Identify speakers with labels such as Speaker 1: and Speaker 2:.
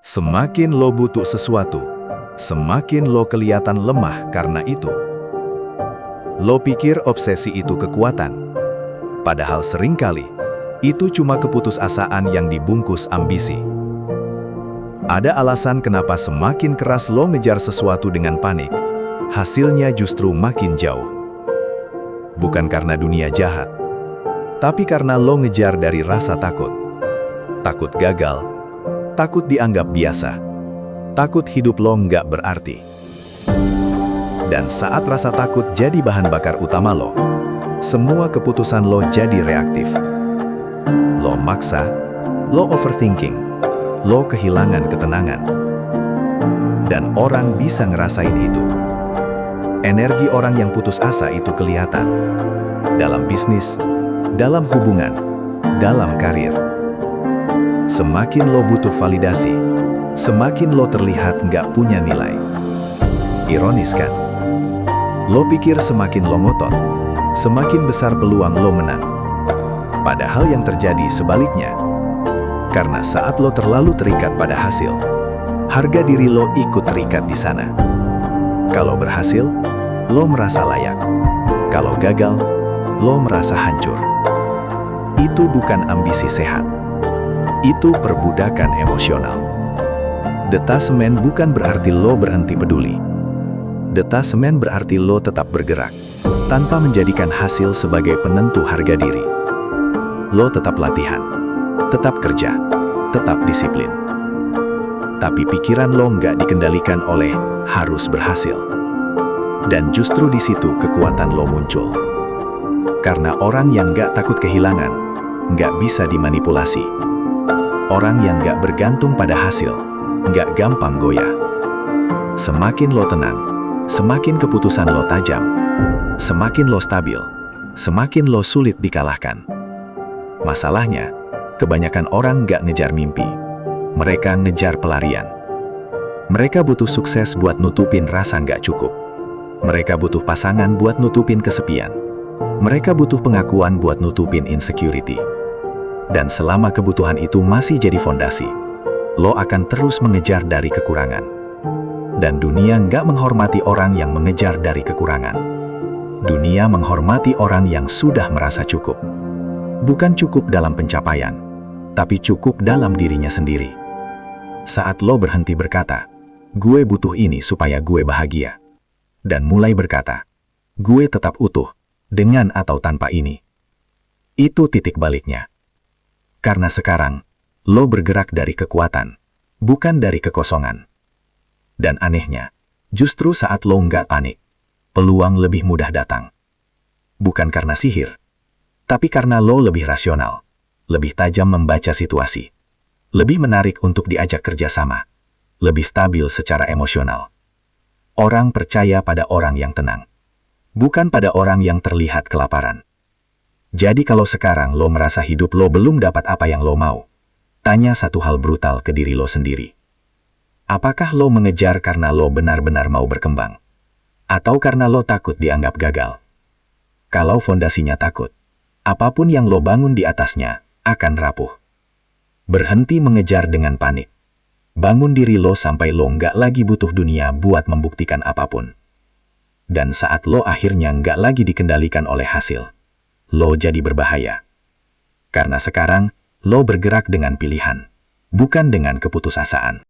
Speaker 1: Semakin lo butuh sesuatu, semakin lo kelihatan lemah karena itu. Lo pikir obsesi itu kekuatan, padahal seringkali itu cuma keputusasaan yang dibungkus ambisi. Ada alasan kenapa semakin keras lo ngejar sesuatu dengan panik, hasilnya justru makin jauh. Bukan karena dunia jahat, tapi karena lo ngejar dari rasa takut. Takut gagal, takut dianggap biasa, takut hidup lo nggak berarti. Dan saat rasa takut jadi bahan bakar utama lo, semua keputusan lo jadi reaktif. Lo maksa, lo overthinking, lo kehilangan ketenangan. Dan orang bisa ngerasain itu. Energi orang yang putus asa itu kelihatan. Dalam bisnis, dalam hubungan, dalam karir. Semakin lo butuh validasi, semakin lo terlihat nggak punya nilai. Ironis kan? Lo pikir semakin lo ngotot, semakin besar peluang lo menang. Padahal yang terjadi sebaliknya. Karena saat lo terlalu terikat pada hasil, harga diri lo ikut terikat di sana. Kalau berhasil, lo merasa layak. Kalau gagal, lo merasa hancur. Itu bukan ambisi sehat. Itu perbudakan emosional. Detasemen bukan berarti lo berhenti peduli. Detasemen berarti lo tetap bergerak, tanpa menjadikan hasil sebagai penentu harga diri. Lo tetap latihan, tetap kerja, tetap disiplin. Tapi pikiran lo nggak dikendalikan oleh harus berhasil. Dan justru di situ kekuatan lo muncul. Karena orang yang nggak takut kehilangan, nggak bisa dimanipulasi. Orang yang nggak bergantung pada hasil, nggak gampang goyah. Semakin lo tenang, semakin keputusan lo tajam, semakin lo stabil, semakin lo sulit dikalahkan. Masalahnya, kebanyakan orang nggak ngejar mimpi. Mereka ngejar pelarian. Mereka butuh sukses buat nutupin rasa nggak cukup. Mereka butuh pasangan buat nutupin kesepian. Mereka butuh pengakuan buat nutupin insecurity. Dan selama kebutuhan itu masih jadi fondasi, lo akan terus mengejar dari kekurangan. Dan dunia nggak menghormati orang yang mengejar dari kekurangan. Dunia menghormati orang yang sudah merasa cukup. Bukan cukup dalam pencapaian, tapi cukup dalam dirinya sendiri. Saat lo berhenti berkata, gue butuh ini supaya gue bahagia. Dan mulai berkata, gue tetap utuh, dengan atau tanpa ini. Itu titik baliknya. Karena sekarang, lo bergerak dari kekuatan, bukan dari kekosongan. Dan anehnya, justru saat lo nggak panik, peluang lebih mudah datang. Bukan karena sihir, tapi karena lo lebih rasional, lebih tajam membaca situasi, lebih menarik untuk diajak kerjasama, lebih stabil secara emosional. Orang percaya pada orang yang tenang, bukan pada orang yang terlihat kelaparan. Jadi kalau sekarang lo merasa hidup lo belum dapat apa yang lo mau, tanya satu hal brutal ke diri lo sendiri. Apakah lo mengejar karena lo benar-benar mau berkembang? Atau karena lo takut dianggap gagal? Kalau fondasinya takut, apapun yang lo bangun di atasnya akan rapuh. Berhenti mengejar dengan panik. Bangun diri lo sampai lo nggak lagi butuh dunia buat membuktikan apapun. Dan saat lo akhirnya nggak lagi dikendalikan oleh hasil, lo jadi berbahaya. Karena sekarang, lo bergerak dengan pilihan, bukan dengan keputusasaan.